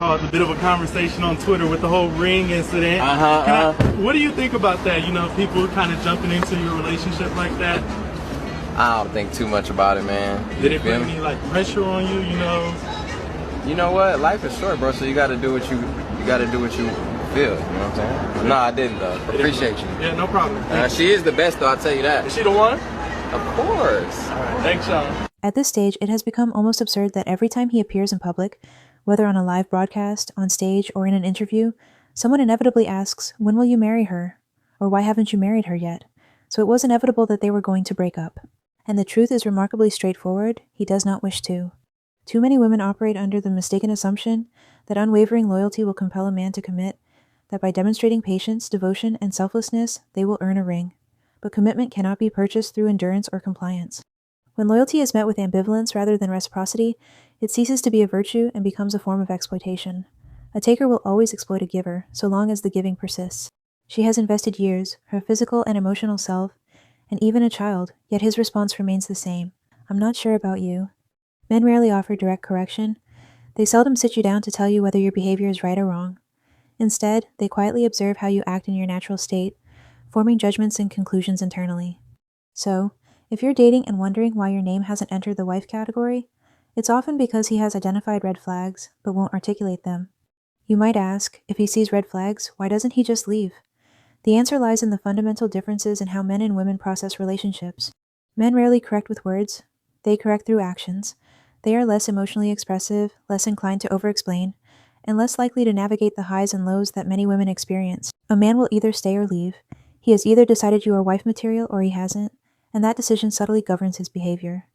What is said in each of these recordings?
caused a bit of a conversation on Twitter with the whole ring incident. What do you think about that? You know, people kind of jumping into your relationship like that. I don't think too much about it, man. Did it put any like pressure on you? You know what? Life is short, bro. So you gotta do what you gotta do what you feel. You know what I'm saying? No, I didn't though. Appreciate you. Yeah, no problem. She is the best though. I'll tell you that. Is she the one? Of course. All right. Thanks, Sean. At this stage, it has become almost absurd that every time he appears in public, whether on a live broadcast, on stage, or in an interview, someone inevitably asks, "When will you marry her?" Or "Why haven't you married her yet?" So it was inevitable that they were going to break up. And the truth is remarkably straightforward: he does not wish to. Too many women operate under the mistaken assumption that unwavering loyalty will compel a man to commit, that by demonstrating patience, devotion, and selflessness, they will earn a ring. But commitment cannot be purchased through endurance or compliance. When loyalty is met with ambivalence rather than reciprocity, it ceases to be a virtue and becomes a form of exploitation. A taker will always exploit a giver, so long as the giving persists. She has invested years, her physical and emotional self, and even a child, yet his response remains the same: "I'm not sure about you." Men rarely offer direct correction. They seldom sit you down to tell you whether your behavior is right or wrong. Instead, they quietly observe how you act in your natural state, forming judgments and conclusions internally. So, if you're dating and wondering why your name hasn't entered the wife category, it's often because he has identified red flags, but won't articulate them. You might ask, if he sees red flags, why doesn't he just leave? The answer lies in the fundamental differences in how men and women process relationships. Men rarely correct with words. They correct through actions. They are less emotionally expressive, less inclined to over-explain, and less likely to navigate the highs and lows that many women experience. A man will either stay or leave. He has either decided you are wife material or he hasn't, and that decision subtly governs his behavior.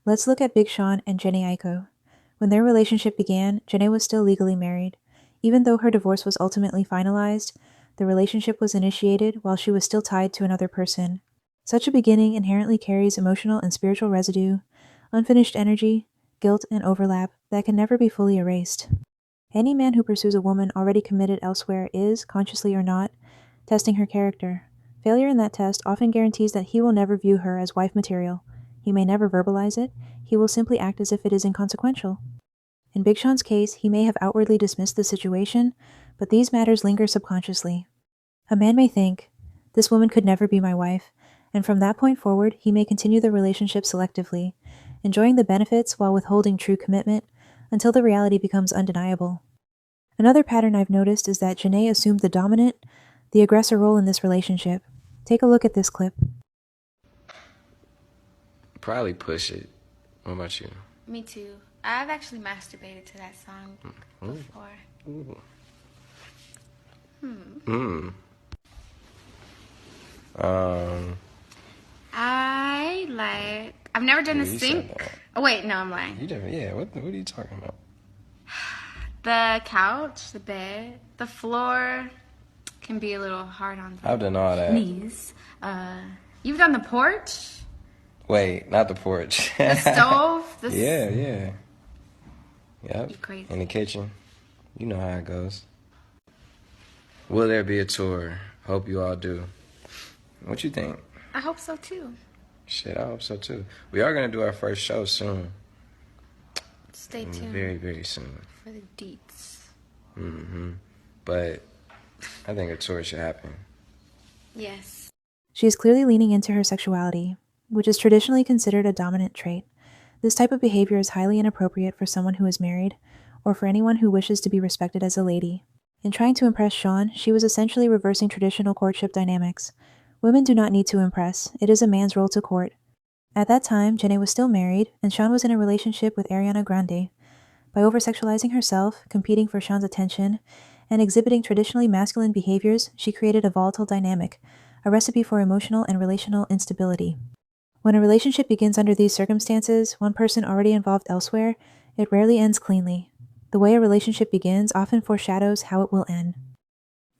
Let's look at Big Sean and Jhene Aiko. When their relationship began, Jhene was still legally married. Even though her divorce was ultimately finalized, the relationship was initiated while she was still tied to another person. Such a beginning inherently carries emotional and spiritual residue, unfinished energy, guilt, and overlap that can never be fully erased. Any man who pursues a woman already committed elsewhere is, consciously or not, testing her character. Failure in that test often guarantees that he will never view her as wife material. He may never verbalize it. He will simply act as if it is inconsequential. In Big Sean's case, he may have outwardly dismissed the situation, but these matters linger subconsciously. A man may think, "This woman could never be my wife," and from that point forward, he may continue the relationship selectively, enjoying the benefits while withholding true commitment until the reality becomes undeniable. Another pattern I've noticed is that Jhene assumed the dominant, the aggressor role in this relationship. Take a look at this clip. Probably Push It. What about you? Me too. I've actually masturbated to that song before. I've never done the sink. Oh wait, no, I'm lying. You never, yeah. What are you talking about? The couch, the bed, the floor can be a little hard on the I've done all that. knees. You've done the porch? Wait, not the porch. The stove? Yeah. Yep. You're crazy. In the kitchen. You know how it goes. Will there be a tour? Hope you all do. What you think? I hope so too. Shit, I hope so too. We are going to do our first show soon. Stay tuned. Very, very soon. For the deets. But I think a tour should happen. Yes. She is clearly leaning into her sexuality, which is traditionally considered a dominant trait. This type of behavior is highly inappropriate for someone who is married, or for anyone who wishes to be respected as a lady. In trying to impress Sean, she was essentially reversing traditional courtship dynamics. Women do not need to impress. It is a man's role to court. At that time, Jhene was still married, and Sean was in a relationship with Ariana Grande. By over-sexualizing herself, competing for Sean's attention, and exhibiting traditionally masculine behaviors, she created a volatile dynamic, a recipe for emotional and relational instability. When a relationship begins under these circumstances, one person already involved elsewhere, it rarely ends cleanly. The way a relationship begins often foreshadows how it will end.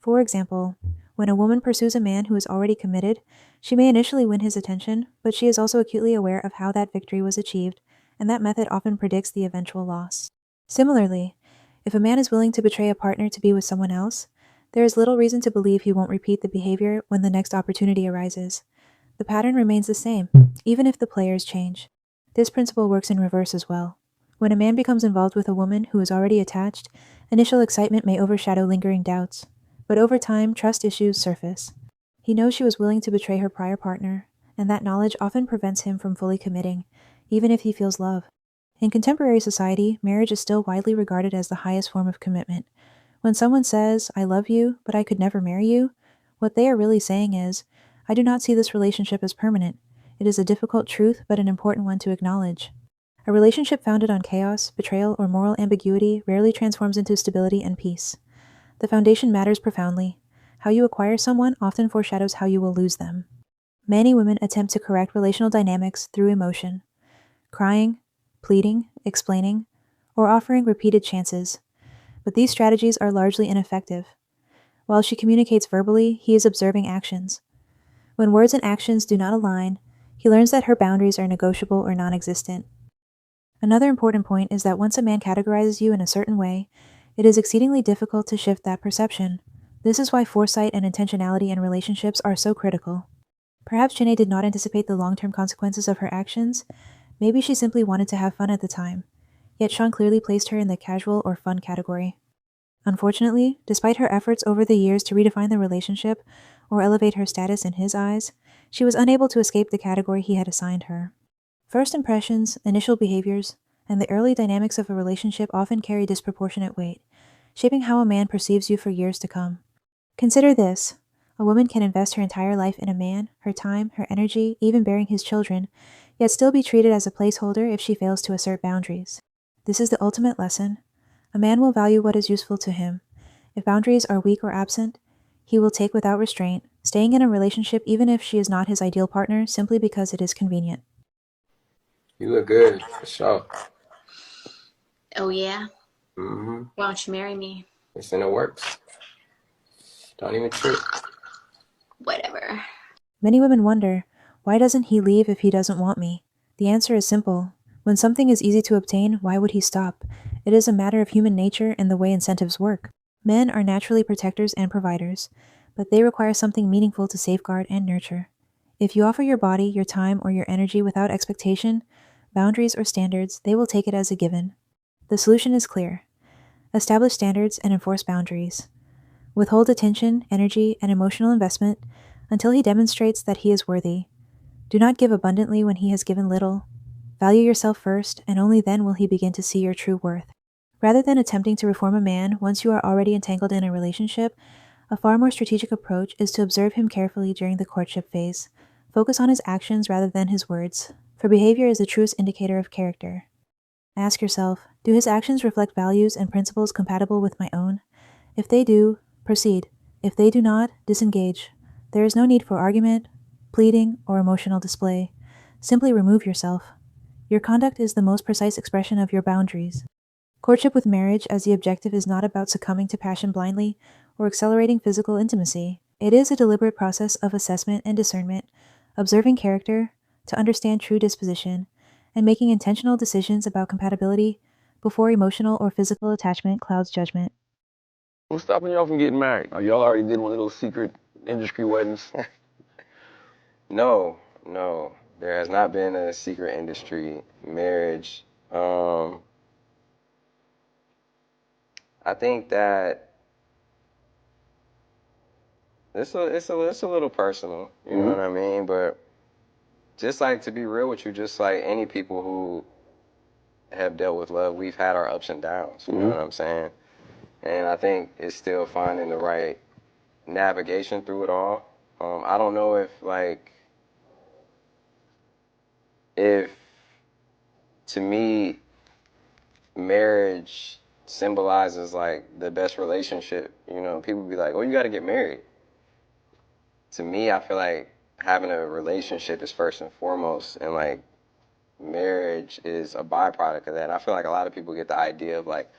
For example, when a woman pursues a man who is already committed, she may initially win his attention, but she is also acutely aware of how that victory was achieved, and that method often predicts the eventual loss. Similarly, if a man is willing to betray a partner to be with someone else, there is little reason to believe he won't repeat the behavior when the next opportunity arises. The pattern remains the same, even if the players change. This principle works in reverse as well. When a man becomes involved with a woman who is already attached, initial excitement may overshadow lingering doubts, but over time, trust issues surface. He knows she was willing to betray her prior partner, and that knowledge often prevents him from fully committing, even if he feels love. In contemporary society, marriage is still widely regarded as the highest form of commitment. When someone says, "I love you, but I could never marry you," what they are really saying is, "I do not see this relationship as permanent. It is a difficult truth, but an important one to acknowledge." A relationship founded on chaos, betrayal, or moral ambiguity rarely transforms into stability and peace. The foundation matters profoundly. How you acquire someone often foreshadows how you will lose them. Many women attempt to correct relational dynamics through emotion, crying, pleading, explaining, or offering repeated chances. But these strategies are largely ineffective. While she communicates verbally, he is observing actions. When words and actions do not align, he learns that her boundaries are negotiable or non-existent. Another important point is that once a man categorizes you in a certain way, it is exceedingly difficult to shift that perception. This is why foresight and intentionality in relationships are so critical. Perhaps Jhene did not anticipate the long-term consequences of her actions. Maybe she simply wanted to have fun at the time. Yet Sean clearly placed her in the casual or fun category. Unfortunately, despite her efforts over the years to redefine the relationship or elevate her status in his eyes, she was unable to escape the category he had assigned her. First impressions, initial behaviors, and the early dynamics of a relationship often carry disproportionate weight, shaping how a man perceives you for years to come. Consider this. A woman can invest her entire life in a man, her time, her energy, even bearing his children, yet still be treated as a placeholder if she fails to assert boundaries. This is the ultimate lesson. A man will value what is useful to him. If boundaries are weak or absent, he will take without restraint, staying in a relationship even if she is not his ideal partner simply because it is convenient. You look good, for sure. Oh, yeah? Mm-hmm. Why don't you marry me? It's in the works. Don't even trip. Whatever. Many women wonder, why doesn't he leave if he doesn't want me? The answer is simple. When something is easy to obtain, why would he stop? It is a matter of human nature and the way incentives work. Men are naturally protectors and providers, but they require something meaningful to safeguard and nurture. If you offer your body, your time, or your energy without expectation, boundaries, or standards, they will take it as a given. The solution is clear. Establish standards and enforce boundaries. Withhold attention, energy, and emotional investment until he demonstrates that he is worthy. Do not give abundantly when he has given little. Value yourself first, and only then will he begin to see your true worth. Rather than attempting to reform a man once you are already entangled in a relationship, a far more strategic approach is to observe him carefully during the courtship phase. Focus on his actions rather than his words, for behavior is the truest indicator of character. Ask yourself, do his actions reflect values and principles compatible with my own? If they do, proceed. If they do not, disengage. There is no need for argument, pleading, or emotional display. Simply remove yourself. Your conduct is the most precise expression of your boundaries. Courtship with marriage as the objective is not about succumbing to passion blindly or accelerating physical intimacy. It is a deliberate process of assessment and discernment, observing character to understand true disposition, and making intentional decisions about compatibility before emotional or physical attachment clouds judgment. What's stopping y'all from getting married? Oh, y'all already did one of those secret industry weddings. No. There has not been a secret industry marriage. I think that it's a little personal, you know what I mean? But just like, to be real with you, just like any people who have dealt with love, we've had our ups and downs, you know what I'm saying? And I think it's still finding the right navigation through it all. I don't know if to me, marriage symbolizes like the best relationship. You know, people be like, "Oh, you got to get married." To me, I feel like having a relationship is first and foremost, and like marriage is a byproduct of that. And I feel like a lot of people get the idea of like,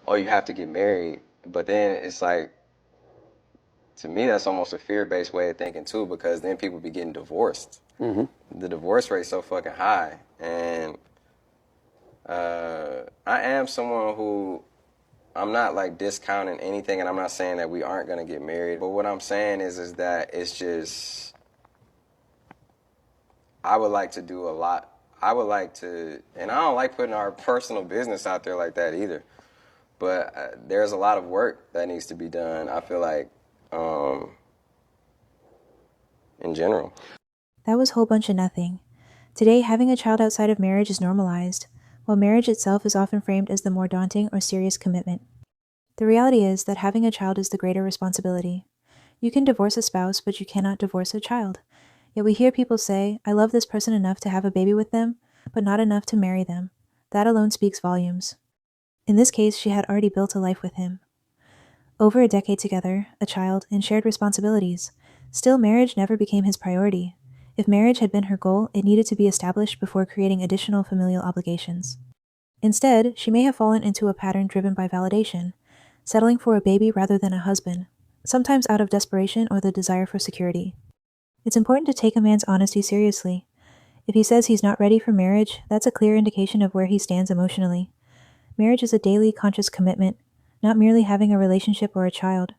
"Oh, you have to get married," but then it's like, to me, that's almost a fear-based way of thinking too, because then people be getting divorced. The divorce rate's so fucking high, and I am someone who, I'm not like discounting anything, and I'm not saying that we aren't gonna get married. But what I'm saying is that it's just, I would like to do a lot I would like to, and I don't like putting our personal business out there like that either, but there's a lot of work that needs to be done, I feel like, in general. That was whole bunch of nothing. Today, having a child outside of marriage is normalized, while marriage itself is often framed as the more daunting or serious commitment. The reality is that having a child is the greater responsibility. You can divorce a spouse, but you cannot divorce a child. Yet we hear people say, I love this person enough to have a baby with them, but not enough to marry them. That alone speaks volumes. In this case, she had already built a life with him. Over a decade together, a child, and shared responsibilities. Still, marriage never became his priority. If marriage had been her goal, it needed to be established before creating additional familial obligations. Instead, she may have fallen into a pattern driven by validation, settling for a baby rather than a husband, sometimes out of desperation or the desire for security. It's important to take a man's honesty seriously. If he says he's not ready for marriage, that's a clear indication of where he stands emotionally. Marriage is a daily, conscious commitment, not merely having a relationship or a child.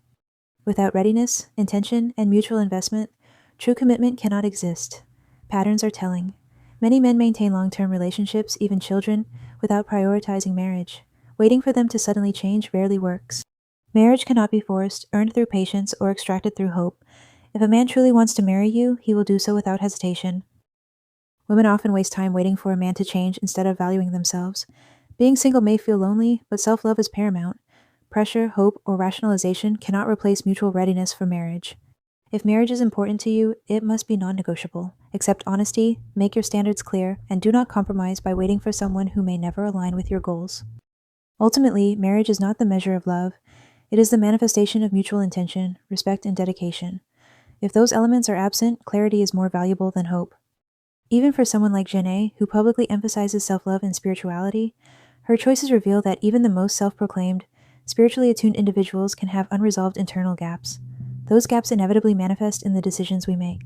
Without readiness, intention, and mutual investment, true commitment cannot exist. Patterns are telling. Many men maintain long-term relationships, even children, without prioritizing marriage. Waiting for them to suddenly change rarely works. Marriage cannot be forced, earned through patience, or extracted through hope. If a man truly wants to marry you, he will do so without hesitation. Women often waste time waiting for a man to change instead of valuing themselves. Being single may feel lonely, but self-love is paramount. Pressure, hope, or rationalization cannot replace mutual readiness for marriage. If marriage is important to you, it must be non-negotiable. Accept honesty, make your standards clear, and do not compromise by waiting for someone who may never align with your goals. Ultimately, marriage is not the measure of love. It is the manifestation of mutual intention, respect, and dedication. If those elements are absent, clarity is more valuable than hope. Even for someone like Jhene, who publicly emphasizes self-love and spirituality, her choices reveal that even the most self-proclaimed, spiritually attuned individuals can have unresolved internal gaps. Those gaps inevitably manifest in the decisions we make.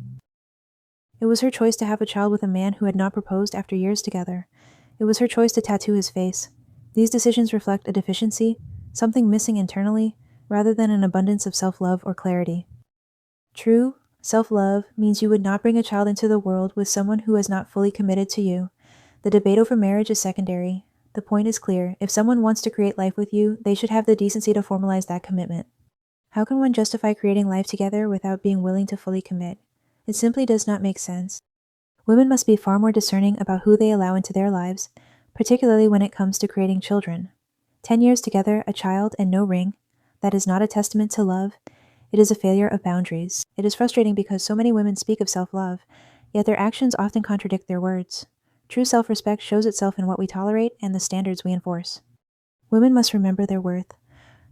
It was her choice to have a child with a man who had not proposed after years together. It was her choice to tattoo his face. These decisions reflect a deficiency, something missing internally, rather than an abundance of self-love or clarity. True self-love means you would not bring a child into the world with someone who is not fully committed to you. The debate over marriage is secondary. The point is clear. If someone wants to create life with you, they should have the decency to formalize that commitment. How can one justify creating life together without being willing to fully commit? It simply does not make sense. Women must be far more discerning about who they allow into their lives, particularly when it comes to creating children. 10 years together, a child, and no ring, that is not a testament to love. It is a failure of boundaries. It is frustrating because so many women speak of self-love, yet their actions often contradict their words. True self-respect shows itself in what we tolerate and the standards we enforce. Women must remember their worth.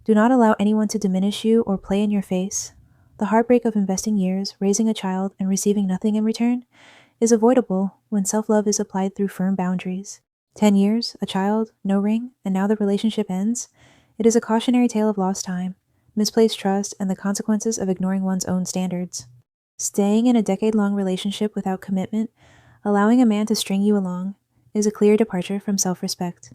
Do not allow anyone to diminish you or play in your face. The heartbreak of investing years, raising a child, and receiving nothing in return is avoidable when self-love is applied through firm boundaries. 10 years, a child, no ring, and now the relationship ends? It is a cautionary tale of lost time, misplaced trust, and the consequences of ignoring one's own standards. Staying in a decade-long relationship without commitment, allowing a man to string you along, is a clear departure from self-respect.